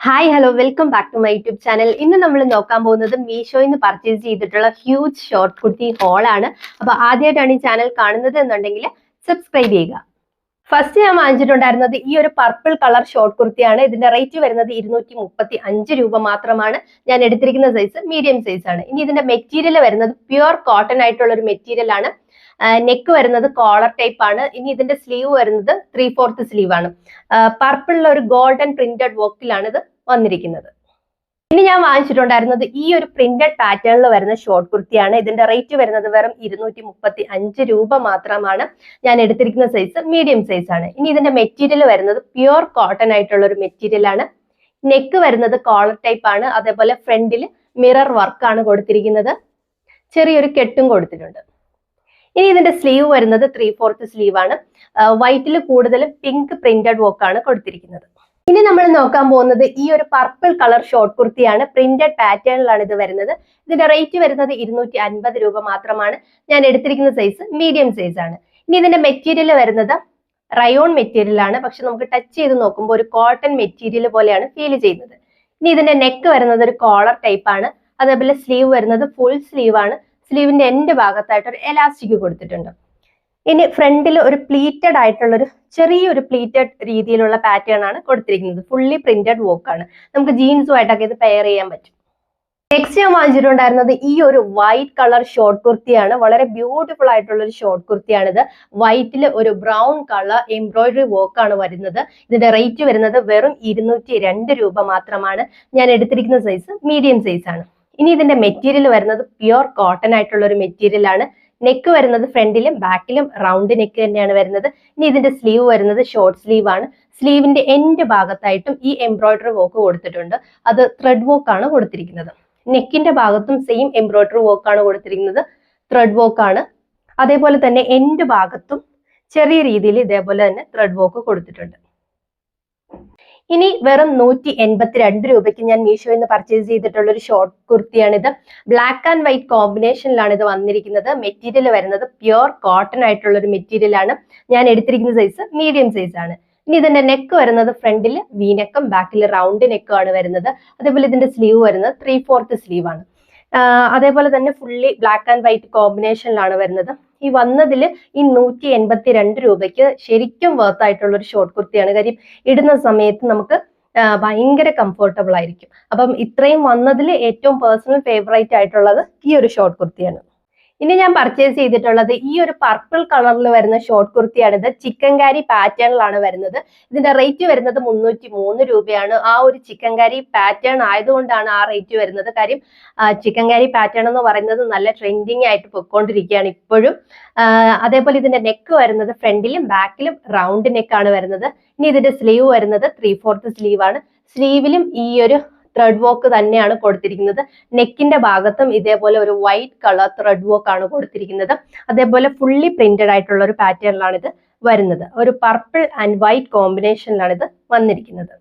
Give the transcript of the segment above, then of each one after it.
Hi hello welcome back to my YouTube channel. ഇന്ന് നമ്മൾ നോക്കാൻ പോകുന്നത് മീഷോയിൽ നിന്ന് പർച്ചേസ് ചെയ്തിട്ടുള്ള ഹ്യൂജ് ഷോർട്ട് കുർത്തി ഹോൾ ആണ്. അപ്പൊ ആദ്യമായിട്ടാണ് ഈ ചാനൽ കാണുന്നത് എന്നുണ്ടെങ്കിൽ സബ്സ്ക്രൈബ് ചെയ്യുക. ഫസ്റ്റ് ഞാൻ വാങ്ങിച്ചിട്ടുണ്ടായിരുന്നത് ഈ ഒരു പർപ്പിൾ കളർ ഷോർട്ട് കുർത്തിയാണ്. ഇതിന്റെ റേറ്റ് വരുന്നത് 235 രൂപ മാത്രമാണ്. ഞാൻ എടുത്തിരിക്കുന്ന സൈസ് മീഡിയം സൈസ് ആണ്. ഇനി ഇതിന്റെ മെറ്റീരിയൽ വരുന്നത് പ്യുവർ കോട്ടൺ ആയിട്ടുള്ള ഒരു മെറ്റീരിയൽ ആണ്. നെക്ക് വരുന്നത് കോളർ ടൈപ്പ് ആണ്. ഇനി ഇതിന്റെ സ്ലീവ് വരുന്നത് 3/4 സ്ലീവ് ആണ്. പർപ്പിളിലെ ഒരു ഗോൾഡൻ പ്രിന്റഡ് വർക്കിലാണ് ഇത് വന്നിരിക്കുന്നത്. ഇനി ഞാൻ വാങ്ങിച്ചിട്ടുണ്ടായിരുന്നത് ഈ ഒരു പ്രിന്റഡ് പാറ്റേണിൽ വരുന്ന ഷോർട്ട് കുർത്തിയാണ്. ഇതിന്റെ റേറ്റ് വരുന്നത് വെറും 235 രൂപ മാത്രമാണ്. ഞാൻ എടുത്തിരിക്കുന്ന സൈസ് മീഡിയം സൈസ് ആണ്. ഇനി ഇതിന്റെ മെറ്റീരിയൽ വരുന്നത് പ്യുവർ കോട്ടൺ ആയിട്ടുള്ള ഒരു മെറ്റീരിയൽ ആണ്. നെക്ക് വരുന്നത് കോളർ ടൈപ്പ് ആണ്. അതേപോലെ ഫ്രണ്ടിൽ മിറർ വർക്കാണ് കൊടുത്തിരിക്കുന്നത്. ചെറിയൊരു കെട്ടും കൊടുത്തിട്ടുണ്ട്. ഇനി ഇതിന്റെ സ്ലീവ് വരുന്നത് 3/4 സ്ലീവ് ആണ്. വൈറ്റിൽ കൂടുതലും പിങ്ക് പ്രിന്റഡ് വർക്കാണ് കൊടുത്തിരിക്കുന്നത്. ഇനി നമ്മൾ നോക്കാൻ പോകുന്നത് ഈ ഒരു പർപ്പിൾ കളർ ഷോർട്ട് കുർത്തിയാണ്. പ്രിന്റഡ് പാറ്റേണിലാണ് ഇത് വരുന്നത്. ഇതിന്റെ റേറ്റ് വരുന്നത് 250 രൂപ മാത്രമാണ്. ഞാൻ എടുത്തിരിക്കുന്ന സൈസ് മീഡിയം സൈസ് ആണ്. ഇനി ഇതിന്റെ മെറ്റീരിയൽ വരുന്നത് റയോൺ മെറ്റീരിയൽ ആണ്. പക്ഷെ നമുക്ക് ടച്ച് ചെയ്ത് നോക്കുമ്പോൾ ഒരു കോട്ടൺ മെറ്റീരിയൽ പോലെയാണ് ഫീൽ ചെയ്യുന്നത്. ഇനി ഇതിന്റെ നെക്ക് വരുന്നത് ഒരു കോളർ ടൈപ്പ് ആണ്. അതേപോലെ സ്ലീവ് വരുന്നത് ഫുൾ സ്ലീവ് ആണ്. സ്ലീവിന്റെ എൻഡ് ഭാഗത്തായിട്ട് ഒരു എലാസ്റ്റിക് കൊടുത്തിട്ടുണ്ട്. ഇനി ഫ്രണ്ടിൽ ഒരു പ്ലീറ്റഡ് ആയിട്ടുള്ളൊരു ചെറിയൊരു പ്ലീറ്റഡ് രീതിയിലുള്ള പാറ്റേൺ ആണ് കൊടുത്തിരിക്കുന്നത്. ഫുള്ളി പ്രിന്റഡ് വർക്ക് ആണ്. നമുക്ക് ജീൻസുമായിട്ടൊക്കെ ഇത് പെയർ ചെയ്യാൻ പറ്റും. നെക്സ്റ്റ് ഞാൻ വാങ്ങിച്ചിട്ടുണ്ടായിരുന്നത് ഈ ഒരു വൈറ്റ് കളർ ഷോർട്ട് കുർത്തിയാണ്. വളരെ ബ്യൂട്ടിഫുൾ ആയിട്ടുള്ള ഒരു ഷോർട്ട് കുർത്തിയാണിത്. വൈറ്റിൽ ഒരു ബ്രൗൺ കളർ എംബ്രോയിഡറി വർക്ക് ആണ് വരുന്നത്. ഇതിന്റെ റേറ്റ് വരുന്നത് വെറും 202 രൂപ മാത്രമാണ്. ഞാൻ എടുത്തിരിക്കുന്ന സൈസ് മീഡിയം സൈസ് ആണ്. ഇനി ഇതിന്റെ മെറ്റീരിയൽ വരുന്നത് പ്യുവർ കോട്ടൺ ആയിട്ടുള്ള ഒരു മെറ്റീരിയൽ ആണ്. നെക്ക് വരുന്നത് ഫ്രണ്ടിലും ബാക്കിലും റൗണ്ട് നെക്ക് തന്നെയാണ് വരുന്നത്. ഇനി ഇതിന്റെ സ്ലീവ് വരുന്നത് ഷോർട്ട് സ്ലീവ് ആണ്. സ്ലീവിന്റെ എൻഡ് ഭാഗത്തായിട്ടും ഈ എംബ്രോയിഡറി വർക്ക് കൊടുത്തിട്ടുണ്ട്. അത് ത്രെഡ് വർക്ക് ആണ് കൊടുത്തിരിക്കുന്നത്. നെക്കിന്റെ ഭാഗത്തും സെയിം എംബ്രോയിഡറി വർക്ക് ആണ് കൊടുത്തിരിക്കുന്നത്. ത്രെഡ് വർക്ക് ആണ്. അതേപോലെ തന്നെ എൻഡ് ഭാഗത്തും ചെറിയ രീതിയിൽ ഇതേപോലെ തന്നെ ത്രെഡ് വർക്ക് കൊടുത്തിട്ടുണ്ട്. ഇനി വെറും 182 രൂപയ്ക്ക് ഞാൻ മീഷോയിൽ നിന്ന് പർച്ചേസ് ചെയ്തിട്ടുള്ള ഒരു ഷോർട്ട് കുർത്തിയാണിത്. ബ്ലാക്ക് ആൻഡ് വൈറ്റ് കോമ്പിനേഷനിലാണ് ഇത് വന്നിരിക്കുന്നത്. മെറ്റീരിയൽ വരുന്നത് പ്യുവർ കോട്ടൺ ആയിട്ടുള്ള ഒരു മെറ്റീരിയൽ ആണ്. ഞാൻ എടുത്തിരിക്കുന്ന സൈസ് മീഡിയം സൈസ് ആണ്. ഇനി ഇതിന്റെ നെക്ക് വരുന്നത് ഫ്രണ്ടിൽ വി നെക്കും ബാക്കിൽ റൗണ്ട് നെക്കും ആണ് വരുന്നത്. അതേപോലെ ഇതിന്റെ സ്ലീവ് വരുന്നത് 3/4 സ്ലീവ് ആണ്. അതേപോലെ തന്നെ ഫുള്ളി ബ്ലാക്ക് ആൻഡ് വൈറ്റ് കോമ്പിനേഷനിലാണ് വരുന്നത്. ഈ വന്നതിൽ ഈ 182 രൂപയ്ക്ക് ശരിക്കും വർത്ത് ആയിട്ടുള്ള ഒരു ഷോർട്ട് കുർത്തിയാണ്. കാര്യം ഇടുന്ന സമയത്ത് നമുക്ക് ഭയങ്കര കംഫർട്ടബിൾ ആയിരിക്കും. അപ്പം ഇത്രയും വന്നതിൽ ഏറ്റവും പേഴ്സണൽ ഫേവറേറ്റ് ആയിട്ടുള്ളത് ഈ ഒരു ഷോർട്ട് കുർത്തിയാണ്. ഇനി ഞാൻ പർച്ചേസ് ചെയ്തിട്ടുള്ളത് ഈ ഒരു പർപ്പിൾ കളറിൽ വരുന്ന ഷോർട്ട് കുർത്തിയാണിത്. ചിക്കൻകാരി പാറ്റേണിലാണ് വരുന്നത്. ഇതിന്റെ റേറ്റ് വരുന്നത് 303 രൂപയാണ്. ആ ഒരു ചിക്കൻകാരി പാറ്റേൺ ആയതുകൊണ്ടാണ് ആ റേറ്റ് വരുന്നത്. കാര്യം ചിക്കൻകാരി പാറ്റേൺ എന്ന് പറയുന്നത് നല്ല ട്രെൻഡിങ് ആയിട്ട് പൊയ്ക്കൊണ്ടിരിക്കുകയാണ് ഇപ്പോഴും. അതേപോലെ ഇതിന്റെ നെക്ക് വരുന്നത് ഫ്രണ്ടിലും ബാക്കിലും റൗണ്ട് നെക്കാണ് വരുന്നത്. ഇനി ഇതിന്റെ സ്ലീവ് വരുന്നത് 3/4 സ്ലീവ് ആണ്. സ്ലീവിലും ഈ ഒരു ത്രെഡ് വർക്ക് തന്നെയാണ് കൊടുത്തിരിക്കുന്നത്. നെക്കിന്റെ ഭാഗത്തും ഇതേപോലെ ഒരു വൈറ്റ് കളർ ത്രെഡ് വർക്ക് ആണ് കൊടുത്തിരിക്കുന്നത്. അതേപോലെ ഫുള്ളി പ്രിന്റഡ് ആയിട്ടുള്ള ഒരു പാറ്റേണിലാണ് ഇത് വരുന്നത്. ഒരു പർപ്പിൾ ആൻഡ് വൈറ്റ് കോമ്പിനേഷനിലാണ് ഇത് വന്നിരിക്കുന്നത്.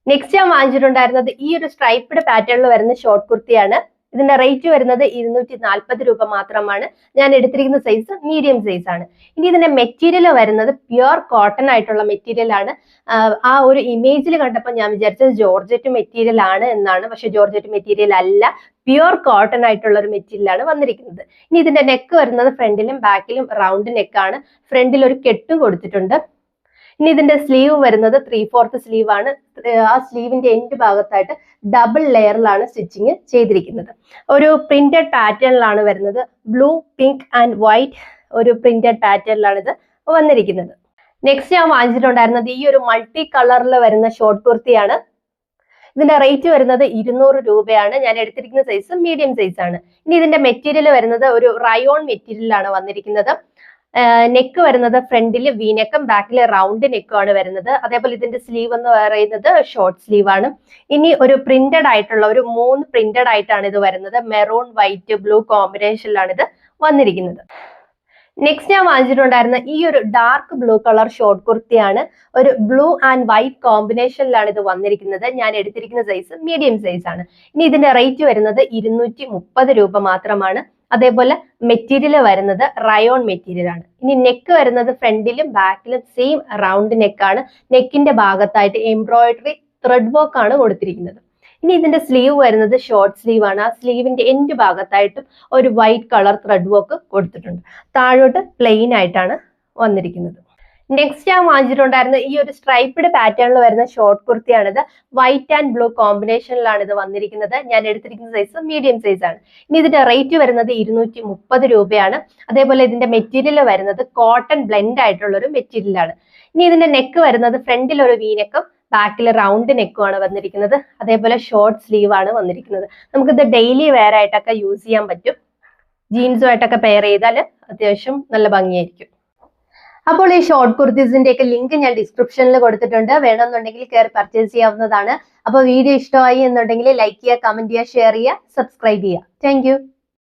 നെക്സ്റ്റ് ഞാൻ വാങ്ങിച്ചിട്ടുണ്ടായിരുന്നത് ഈ ഒരു സ്ട്രൈപ്ഡ് പാറ്റേണിൽ വരുന്ന ഷോർട്ട് കുർത്തിയാണ്. ഇതിന്റെ റേറ്റ് വരുന്നത് 240 രൂപ മാത്രമാണ്. ഞാൻ എടുത്തിരിക്കുന്ന സൈസ് മീഡിയം സൈസ് ആണ്. ഇനി ഇതിന്റെ മെറ്റീരിയൽ വരുന്നത് പ്യുവർ കോട്ടൺ ആയിട്ടുള്ള മെറ്റീരിയൽ ആണ്. ആ ഒരു ഇമേജിൽ കണ്ടപ്പോൾ ഞാൻ വിചാരിച്ചത് ജോർജറ്റ് മെറ്റീരിയൽ ആണ് എന്നാണ്. പക്ഷെ ജോർജറ്റ് മെറ്റീരിയൽ അല്ല, പ്യുവർ കോട്ടൺ ആയിട്ടുള്ള ഒരു മെറ്റീരിയൽ ആണ് വന്നിരിക്കുന്നത്. ഇനി ഇതിന്റെ നെക്ക് വരുന്നത് ഫ്രണ്ടിലും ബാക്കിലും റൗണ്ട് നെക്കാണ്. ഫ്രണ്ടിൽ ഒരു കെട്ടും കൊടുത്തിട്ടുണ്ട്. ഇനി ഇതിന്റെ സ്ലീവ് വരുന്നത് 3/4 സ്ലീവ് ആണ്. ആ സ്ലീവിന്റെ എൻഡ് ഭാഗത്തായിട്ട് ഡബിൾ ലെയറിലാണ് സ്റ്റിച്ചിങ് ചെയ്തിരിക്കുന്നത്. ഒരു പ്രിന്റഡ് പാറ്റേണിലാണ് വരുന്നത്. ബ്ലൂ, പിങ്ക് ആൻഡ് വൈറ്റ് ഒരു പ്രിന്റഡ് പാറ്റേണിലാണ് ഇത് വന്നിരിക്കുന്നത്. നെക്സ്റ്റ് ഞാൻ വാങ്ങിച്ചിട്ടുണ്ടായിരുന്നത് ഈ ഒരു മൾട്ടി കളറിൽ വരുന്ന ഷോർട്ട് കുർത്തിയാണ്. ഇതിന്റെ റേറ്റ് വരുന്നത് 200 രൂപയാണ്. ഞാൻ എടുത്തിരിക്കുന്ന സൈസ് മീഡിയം സൈസ് ആണ്. ഇനി ഇതിന്റെ മെറ്റീരിയൽ വരുന്നത് ഒരു റയോൺ മെറ്റീരിയലാണ് വന്നിരിക്കുന്നത്. നെക്ക് വരുന്നത് ഫ്രണ്ടിൽ വി നെക്കും ബാക്കിൽ റൗണ്ട് നെക്കും ആണ് വരുന്നത്. അതേപോലെ ഇതിന്റെ സ്ലീവ് എന്ന് പറയുന്നത് ഷോർട്ട് സ്ലീവ് ആണ്. ഇനി ഒരു പ്രിന്റഡ് ആയിട്ടുള്ള ഒരു 3 പ്രിന്റഡ് ആയിട്ടാണ് ഇത് വരുന്നത്. മെറൂൺ, വൈറ്റ്, ബ്ലൂ കോമ്പിനേഷനിലാണ് ഇത് വന്നിരിക്കുന്നത്. നെക്സ്റ്റ് ഞാൻ വാങ്ങിച്ചിട്ടുണ്ടായിരുന്ന ഈ ഒരു ഡാർക്ക് ബ്ലൂ കളർ ഷോർട്ട് കുർത്തിയാണ്. ഒരു ബ്ലൂ ആൻഡ് വൈറ്റ് കോമ്പിനേഷനിലാണ് ഇത് വന്നിരിക്കുന്നത്. ഞാൻ എടുത്തിരിക്കുന്ന സൈസ് മീഡിയം സൈസ് ആണ്. ഇനി ഇതിന്റെ റേറ്റ് വരുന്നത് 230 രൂപ മാത്രമാണ്. അതേപോലെ മെറ്റീരിയൽ വരുന്നത് റയോൺ മെറ്റീരിയൽ ആണ്. ഇനി നെക്ക് വരുന്നത് ഫ്രണ്ടിലും ബാക്കിലും സെയിം റൗണ്ട് നെക്കാണ്. നെക്കിന്റെ ഭാഗത്തായിട്ട് എംബ്രോയിഡറി ത്രെഡ് വർക്ക് ആണ് കൊടുത്തിരിക്കുന്നത്. ഇനി ഇതിന്റെ സ്ലീവ് വരുന്നത് ഷോർട്ട് സ്ലീവ് ആണ്. ആ സ്ലീവിന്റെ എൻഡ് ഭാഗത്തായിട്ടും ഒരു വൈറ്റ് കളർ ത്രെഡ് വർക്ക് കൊടുത്തിട്ടുണ്ട്. താഴോട്ട് പ്ലെയിൻ ആയിട്ടാണ് വന്നിരിക്കുന്നത്. നെക്സ്റ്റ് ഞാൻ വാങ്ങിച്ചിട്ടുണ്ടായിരുന്ന ഈ ഒരു സ്ട്രൈപ്ഡ് പാറ്റേണിൽ വരുന്ന ഷോർട്ട് കുർത്തിയാണിത്. വൈറ്റ് ആൻഡ് ബ്ലൂ കോമ്പിനേഷനിലാണ് ഇത് വന്നിരിക്കുന്നത്. ഞാൻ എടുത്തിരിക്കുന്ന സൈസ് മീഡിയം സൈസ് ആണ്. ഇനി ഇതിന്റെ റേറ്റ് വരുന്നത് 230 രൂപയാണ്. അതേപോലെ ഇതിന്റെ മെറ്റീരിയൽ വരുന്നത് കോട്ടൺ ബ്ലെൻഡ് ആയിട്ടുള്ള ഒരു മെറ്റീരിയൽ ആണ്. ഇനി ഇതിന്റെ നെക്ക് വരുന്നത് ഫ്രണ്ടിൽ ഒരു വി നെക്കും ബാക്കിൽ റൗണ്ട് നെക്കും ആണ് വന്നിരിക്കുന്നത്. അതേപോലെ ഷോർട്ട് സ്ലീവ് ആണ് വന്നിരിക്കുന്നത്. നമുക്കിത് ഡെയിലി വെയർ ആയിട്ടൊക്കെ യൂസ് ചെയ്യാൻ പറ്റും. ജീൻസുമായിട്ടൊക്കെ പെയർ ചെയ്താൽ അത്യാവശ്യം നല്ല ഭംഗിയായിരിക്കും. അപ്പോൾ ഈ ഷോർട്ട് കുർത്തീസിന്റെ ഒക്കെ ലിങ്ക് ഞാൻ ഡിസ്ക്രിപ്ഷനിൽ കൊടുത്തിട്ടുണ്ട്. വേണമെന്നുണ്ടെങ്കിൽ കയറി പർച്ചേസ് ചെയ്യാവുന്നതാണ്. അപ്പോൾ വീഡിയോ ഇഷ്ടമായി എന്നുണ്ടെങ്കിൽ ലൈക്ക് ചെയ്യുക, കമന്റ് ചെയ്യുക, ഷെയർ ചെയ്യുക, സബ്സ്ക്രൈബ് ചെയ്യുക. താങ്ക്